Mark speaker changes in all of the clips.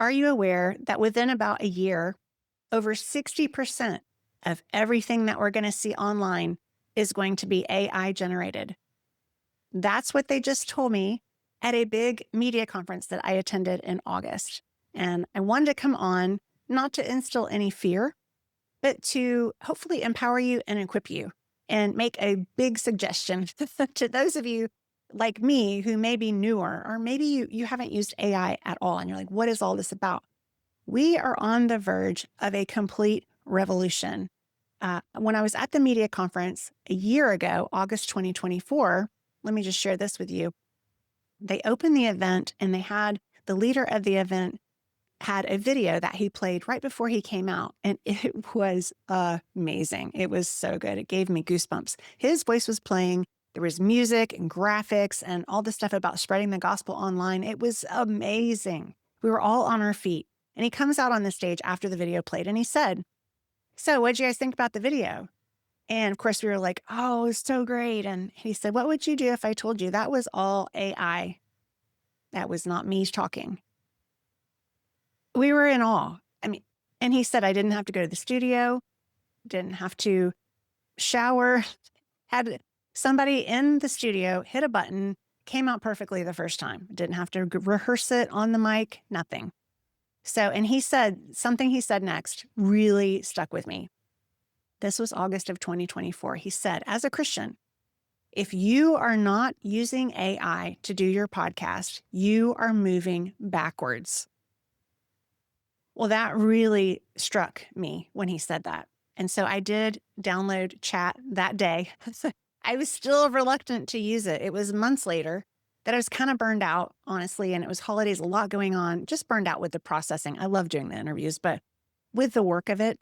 Speaker 1: Are you aware that within about a year, over 60% of everything that we're going to see online is going to be AI generated? That's what they just told me at a big media conference that I attended in August. And I wanted to come on, not to instill any fear, but to hopefully empower you and equip you and make a big suggestion to those of you like me who may be newer, or maybe you haven't used AI at all. And you're like, what is all this about? We are on the verge of a complete revolution. When I was at the media conference a year ago, August 2024, let me just share this with you. They opened the event and they had the leader of the event had a video that he played right before he came out. And it was amazing. It was so good. It gave me goosebumps. His voice was playing. There was music and graphics and all the stuff about spreading the gospel online. It was amazing. We were all on our feet. And he comes out on the stage after the video played and he said, "So what'd you guys think about the video?" And of course we were like, "Oh, it's so great." And he said, "What would you do if I told you that was all AI? That was not me talking?" We were in awe. I mean, and he said, "I didn't have to go to the studio, didn't have to shower, had somebody in the studio hit a button, came out perfectly the first time. Didn't have to rehearse it on the mic, nothing." So, and he said, something he said next really stuck with me. This was August of 2024. He said, as a Christian, if you are not using AI to do your podcast, you are moving backwards. Well, that really struck me when he said that. And so I did download chat that day. I was still reluctant to use it. It was months later that I was kind of burned out, honestly. And it was holidays, a lot going on, just burned out with the processing. I love doing the interviews, but with the work of it.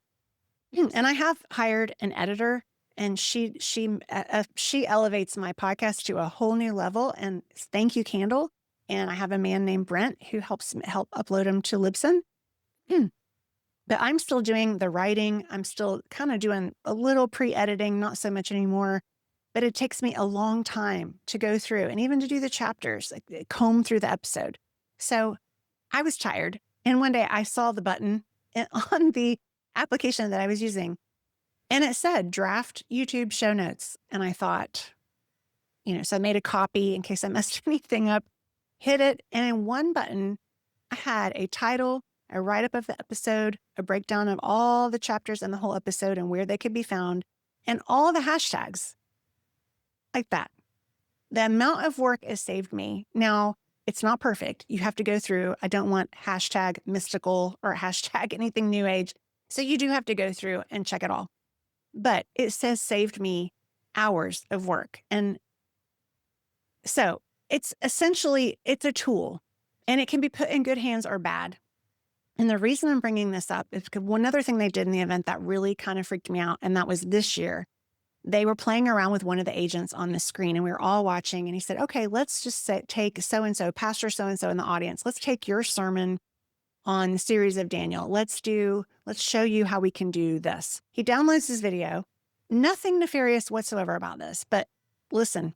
Speaker 1: And I have hired an editor, and she elevates my podcast to a whole new level. And thank you, Candle. And I have a man named Brent who helps help upload them to Libsyn. But I'm still doing the writing. I'm still kind of doing a little pre-editing, not so much anymore. But it takes me a long time to go through and even to do the chapters, like comb through the episode. So I was tired. And one day I saw the button on the application that I was using, and it said draft YouTube show notes. And I thought, so I made a copy in case I messed anything up, hit it. And in one button, I had a title, a write-up of the episode, a breakdown of all the chapters in the whole episode and where they could be found, and all the hashtags like that. The amount of work has saved me. Now, it's not perfect. You have to go through. I don't want hashtag mystical or hashtag anything new age. So you do have to go through and check it all. But it says saved me hours of work. And so it's essentially, it's a tool, and it can be put in good hands or bad. And the reason I'm bringing this up is because one other thing they did in the event that really kind of freaked me out, and that was this year, they were playing around with one of the agents on the screen, and we were all watching. And he said, "Okay, let's just take so-and-so, Pastor so-and-so in the audience. Let's take your sermon on the series of Daniel. Let's show you how we can do this." He downloads his video. Nothing nefarious whatsoever about this, but listen.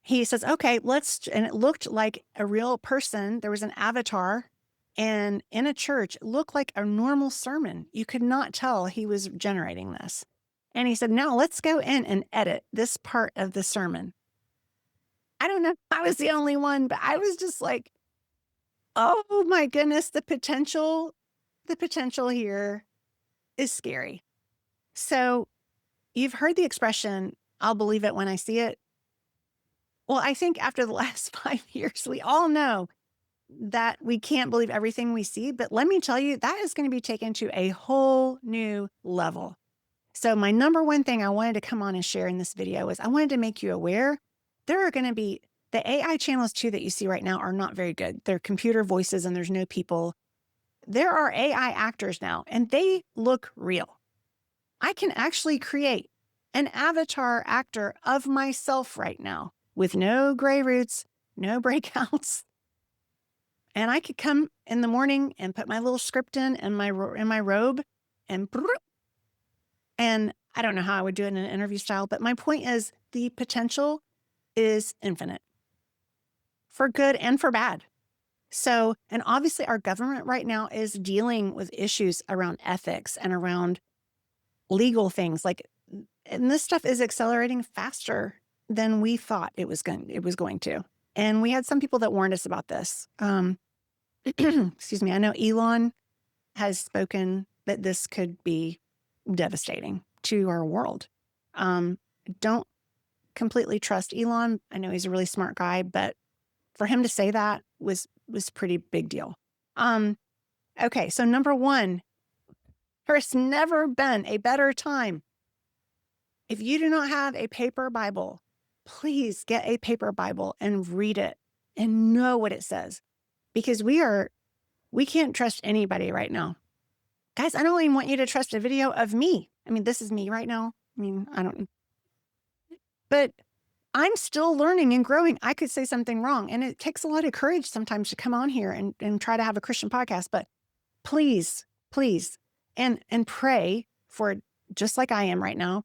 Speaker 1: He says, "Okay, and it looked like a real person. There was an avatar, and in a church, it looked like a normal sermon. You could not tell he was generating this." And he said, "Now let's go in and edit this part of the sermon." I don't know if I was the only one, but I was just like, oh my goodness, the potential here is scary. So you've heard the expression, "I'll believe it when I see it." Well, I think after the last 5 years, we all know that we can't believe everything we see. But let me tell you, that is going to be taken to a whole new level. So my number one thing I wanted to come on and share in this video is I wanted to make you aware there are going to be the AI channels too that you see right now are not very good. They're computer voices and there's no people. There are AI actors now, and they look real. I can actually create an avatar actor of myself right now with no gray roots, no breakouts. And I could come in the morning and put my little script in my robe, and I don't know how I would do it in an interview style, but my point is the potential is infinite for good and for bad. So, and obviously our government right now is dealing with issues around ethics and around legal things like, and this stuff is accelerating faster than we thought it was going to. And we had some people that warned us about this. Excuse me. I know Elon has spoken that this could be devastating to our world. Don't completely trust Elon. I know he's a really smart guy, but for him to say that was pretty big deal. Okay, so number one, there's never been a better time. If you do not have a paper Bible, please get a paper Bible and read it and know what it says, because we can't trust anybody right now. Guys, I don't even want you to trust a video of me. I mean, this is me right now. I mean, I don't, but I'm still learning and growing. I could say something wrong, and it takes a lot of courage sometimes to come on here and try to have a Christian podcast. But please, please, and pray for, just like I am right now,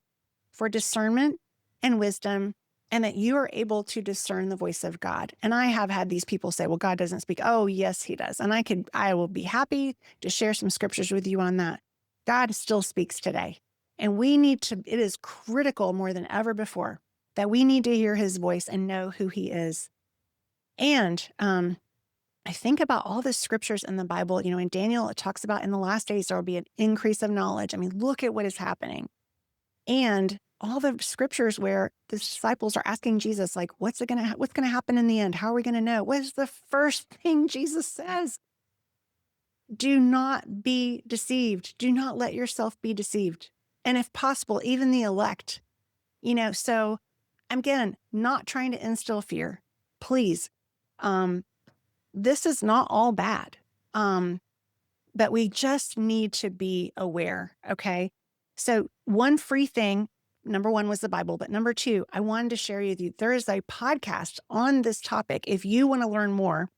Speaker 1: for discernment and wisdom, and that you are able to discern the voice of God. And I have had these people say, well, God doesn't speak. Oh, yes, he does. And I will be happy to share some scriptures with you on that. God still speaks today. And it is critical more than ever before that we need to hear his voice and know who he is. And I think about all the scriptures in the Bible. In Daniel, it talks about in the last days, there will be an increase of knowledge. I mean, look at what is happening. And all the scriptures where the disciples are asking Jesus, like, what's going to happen in the end? How are we going to know? What is the first thing Jesus says? Do not be deceived. Do not let yourself be deceived. And if possible, even the elect, so again, not trying to instill fear, please. This is not all bad. But we just need to be aware. Okay. So one free thing, number one was the Bible, but number two, I wanted to share with you, there is a podcast on this topic. If you want to learn more,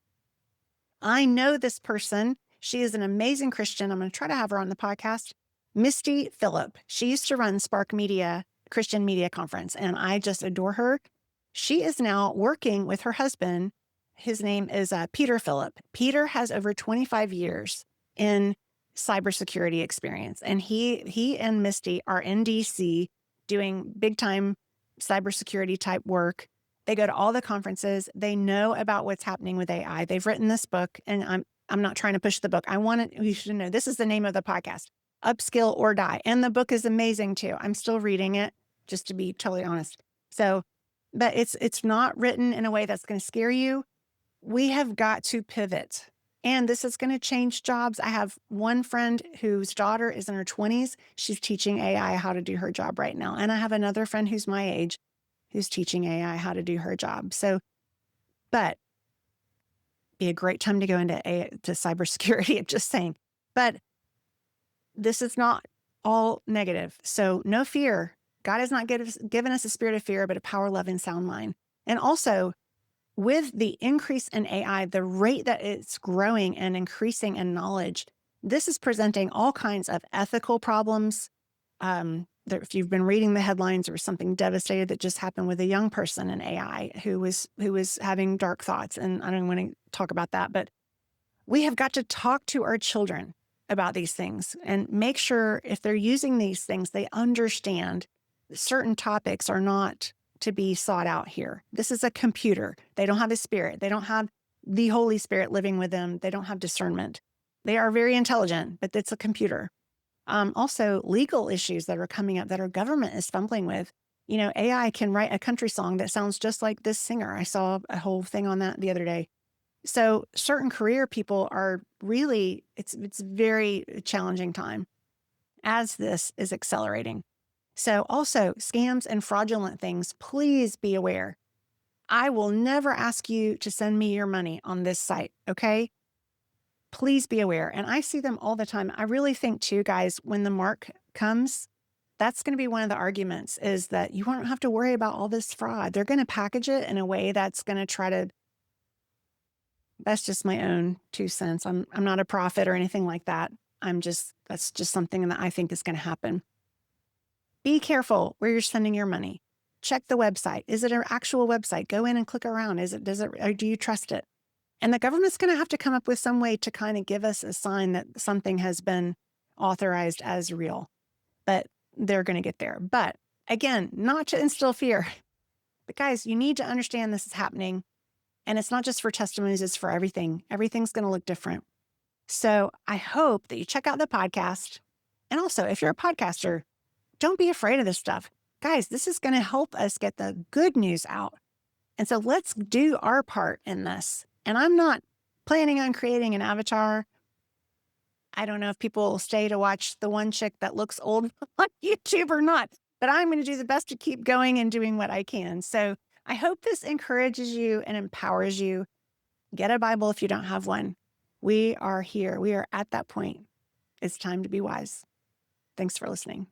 Speaker 1: I know this person. She is an amazing Christian. I'm going to try to have her on the podcast. Misty Philip. She used to run Spark Media, Christian Media Conference, and I just adore her. She is now working with her husband. His name is Peter Philip. Peter has over 25 years in cybersecurity experience. And he and Misty are in DC doing big time cybersecurity type work. They go to all the conferences. They know about what's happening with AI. They've written this book, and I'm not trying to push the book. You should know this is the name of the podcast, Upskill or Die. And the book is amazing too. I'm still reading it, just to be totally honest. So, but it's not written in a way that's going to scare you. We have got to pivot. And this is going to change jobs. I have one friend whose daughter is in her 20s. She's teaching AI how to do her job right now. And I have another friend who's my age who's teaching AI how to do her job. So, but be a great time to go into cybersecurity. I'm just saying. But this is not all negative. So no fear. God has not given us a spirit of fear, but a power, love, and sound mind. And also, with the increase in AI, the rate that it's growing and increasing in knowledge, this is presenting all kinds of ethical problems. If you've been reading the headlines, there was something devastating that just happened with a young person in AI who was having dark thoughts. And I don't want to talk about that, but we have got to talk to our children about these things and make sure if they're using these things, they understand certain topics are not to be sought out here. This is a computer. They don't have a spirit. They don't have the Holy Spirit living with them. They don't have discernment. They are very intelligent, but it's a computer. Also, legal issues that are coming up that our government is fumbling with. AI can write a country song that sounds just like this singer. I saw a whole thing on that the other day. So certain career people are really, it's very challenging time as this is accelerating. So also scams and fraudulent things, please be aware. I will never ask you to send me your money on this site, okay? Please be aware. And I see them all the time. I really think too, guys, when the mark comes, that's going to be one of the arguments is that you won't have to worry about all this fraud. They're going to package it in a way that's going to try to, that's just my own 2 cents. I'm not a prophet or anything like that. That's just something that I think is going to happen. Be careful where you're sending your money. Check the website. Is it an actual website? Go in and click around. Or do you trust it? And the government's going to have to come up with some way to kind of give us a sign that something has been authorized as real. But they're going to get there. But again, not to instill fear. But guys, you need to understand this is happening. And it's not just for testimonies, it's for everything. Everything's going to look different. So I hope that you check out the podcast. And also, if you're a podcaster, don't be afraid of this stuff. Guys, this is going to help us get the good news out. And so let's do our part in this. And I'm not planning on creating an avatar. I don't know if people will stay to watch the one chick that looks old on YouTube or not, but I'm going to do the best to keep going and doing what I can. So I hope this encourages you and empowers you. Get a Bible if you don't have one. We are here. We are at that point. It's time to be wise. Thanks for listening.